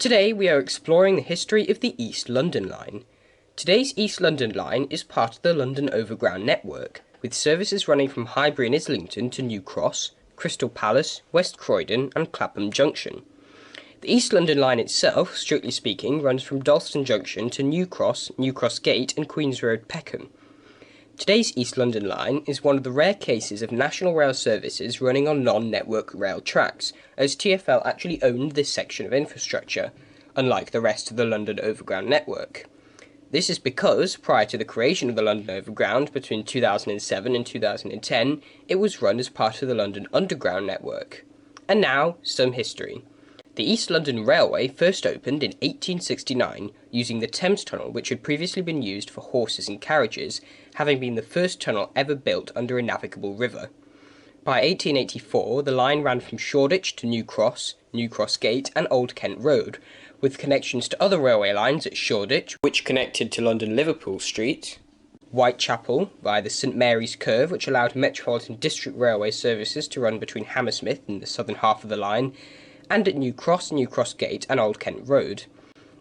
Today we are exploring the history of the East London Line. Today's East London Line is part of the London Overground network, with services running from Highbury and Islington to New Cross, Crystal Palace, West Croydon and Clapham Junction. The East London Line itself, strictly speaking, runs from Dalston Junction to New Cross Gate and Queen's Road, Peckham. Today's East London Line is one of the rare cases of national rail services running on non-network rail tracks, as TfL actually owned this section of infrastructure, unlike the rest of the London Overground network. This is because, prior to the creation of the London Overground between 2007 and 2010, it was run as part of the London Underground network. And now, some history. The East London Railway first opened in 1869 using the Thames Tunnel, which had previously been used for horses and carriages, having been the first tunnel ever built under a navigable river. By 1884, the line ran from Shoreditch to New Cross Gate and Old Kent Road, with connections to other railway lines at Shoreditch, which connected to London Liverpool Street, Whitechapel via the St Mary's Curve, which allowed Metropolitan District Railway services to run between Hammersmith and the southern half of the line, and at New Cross Gate and Old Kent Road.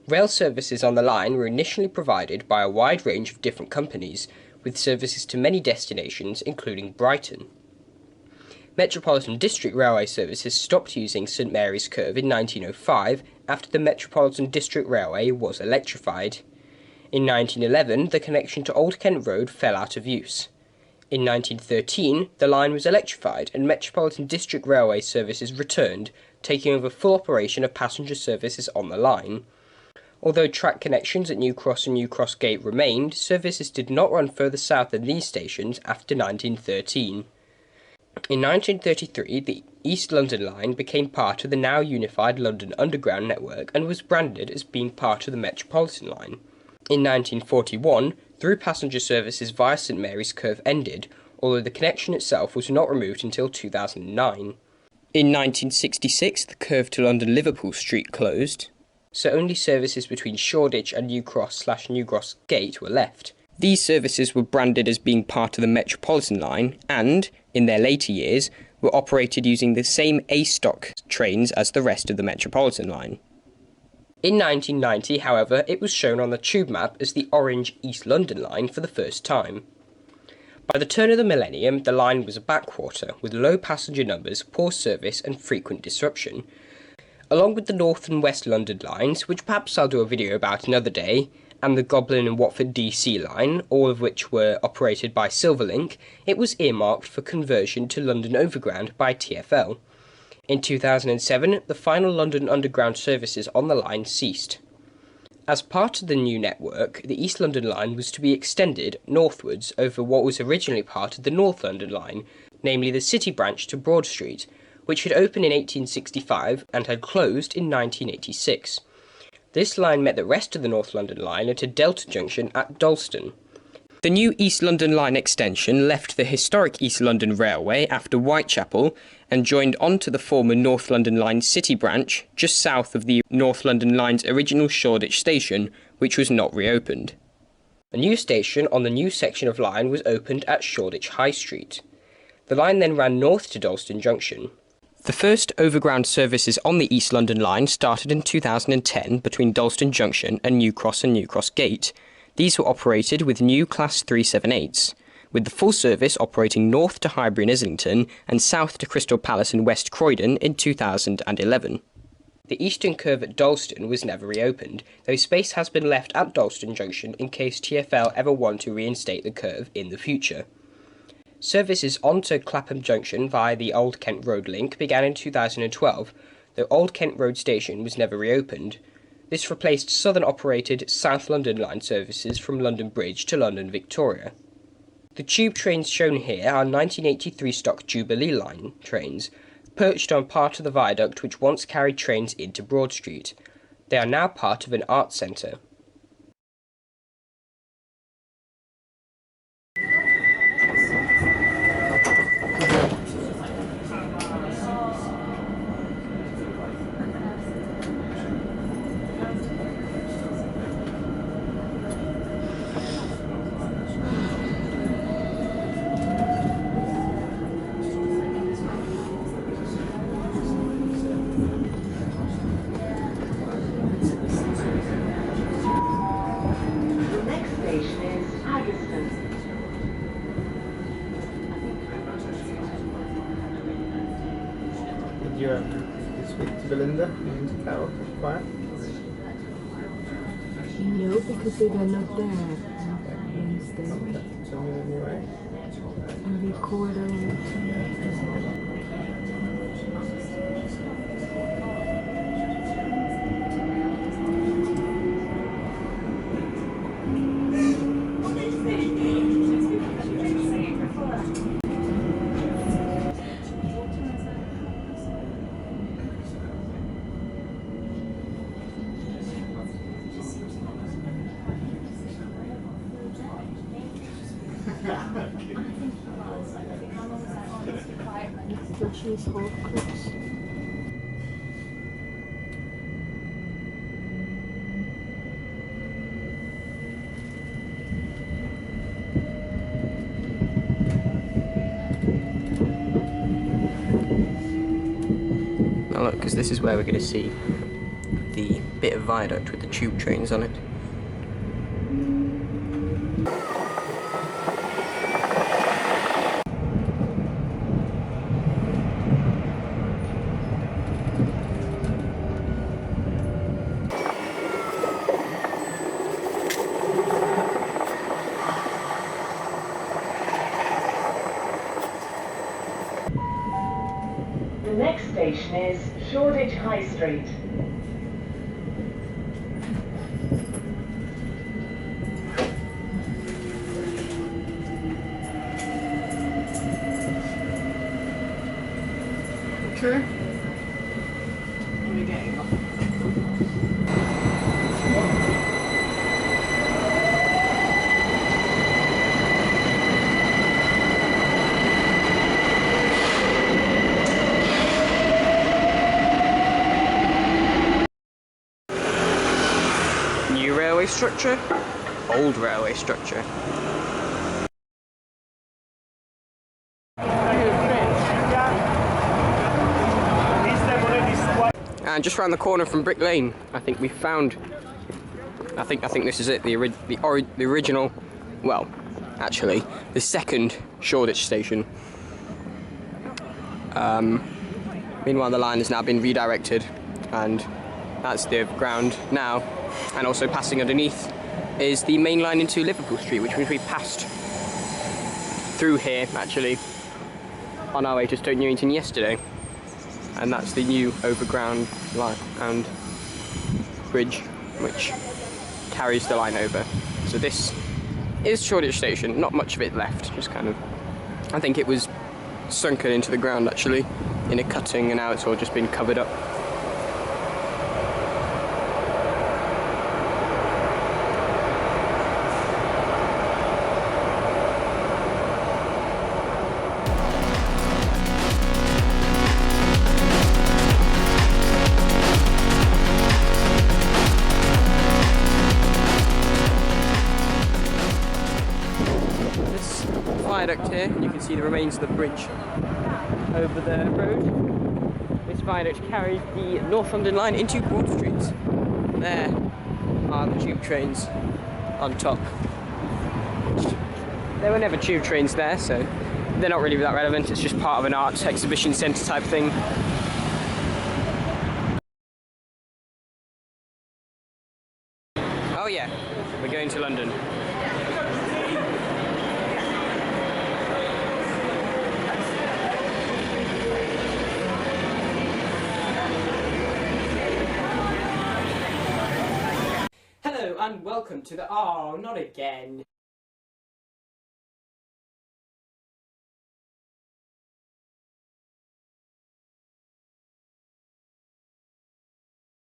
Rail services on the line were initially provided by a wide range of different companies, with services to many destinations, including Brighton. Metropolitan District Railway services stopped using St Mary's Curve in 1905 after the Metropolitan District Railway was electrified. In 1911, the connection to Old Kent Road fell out of use. In 1913, the line was electrified and Metropolitan District Railway services returned, taking over full operation of passenger services on the line. Although track connections at New Cross and New Cross Gate remained, services did not run further south than these stations after 1913. In 1933, the East London Line became part of the now unified London Underground network and was branded as being part of the Metropolitan Line. In 1941, through passenger services via St Mary's Curve ended, although the connection itself was not removed until 2009. In 1966, the curve to London Liverpool Street closed, so only services between Shoreditch and New Cross Gate were left. These services were branded as being part of the Metropolitan Line and, in their later years, were operated using the same A-stock trains as the rest of the Metropolitan Line. In 1990, however, it was shown on the tube map as the orange East London Line for the first time. By the turn of the millennium, the line was a backwater, with low passenger numbers, poor service and frequent disruption. Along with the North and West London lines, which perhaps I'll do a video about another day, and the Goblin and Watford DC line, all of which were operated by Silverlink, it was earmarked for conversion to London Overground by TfL. In 2007, the final London Underground services on the line ceased. As part of the new network, the East London Line was to be extended northwards over what was originally part of the North London Line, namely the City branch to Broad Street, which had opened in 1865 and had closed in 1986. This line met the rest of the North London Line at a delta junction at Dalston. The new East London Line extension left the historic East London Railway after Whitechapel and joined onto the former North London Line City branch just south of the North London Line's original Shoreditch station, which was not reopened. A new station on the new section of line was opened at Shoreditch High Street. The line then ran north to Dalston Junction. The first overground services on the East London Line started in 2010 between Dalston Junction and New Cross Gate. These were operated with new Class 378s, with the full service operating north to Highbury and Islington and south to Crystal Palace and West Croydon in 2011. The eastern curve at Dalston was never reopened, though space has been left at Dalston Junction in case TfL ever want to reinstate the curve in the future. Services onto Clapham Junction via the Old Kent Road link began in 2012, though Old Kent Road station was never reopened. This replaced Southern-operated South London Line services from London Bridge to London Victoria. The tube trains shown here are 1983 stock Jubilee Line trains, perched on part of the viaduct which once carried trains into Broad Street. They are now part of an arts centre. Linda, and Carol, quiet. No, because they were not there Wednesday. Tell me when you're ready. And record on. The cheese hot cooks. Now look, because this is where we're going to see the bit of viaduct with the tube trains on it. The next station is Shoreditch High Street. Okay. What are we getting off? New railway structure, old railway structure. And just round the corner from Brick Lane, I think we found. I think this is it. The original. Well, actually, the second Shoreditch station. Meanwhile, the line has now been redirected, and that's the Overground now. And also passing underneath is the main line into Liverpool Street, which means we passed through here actually on our way to Stoke Newington yesterday. And that's the new Overground line and bridge which carries the line over. So this is Shoreditch Station, not much of it left, just kind of, I think it was sunken into the ground actually in a cutting, and now it's all just been covered up. Viaduct here, you can see the remains of the bridge over the road. This viaduct carries the North London line into Broad Street. There are the tube trains on top. There were never tube trains there, so they're not really that relevant. It's just part of an art exhibition centre type thing. Oh yeah, we're going to London. Hello and welcome to the... Oh, not again.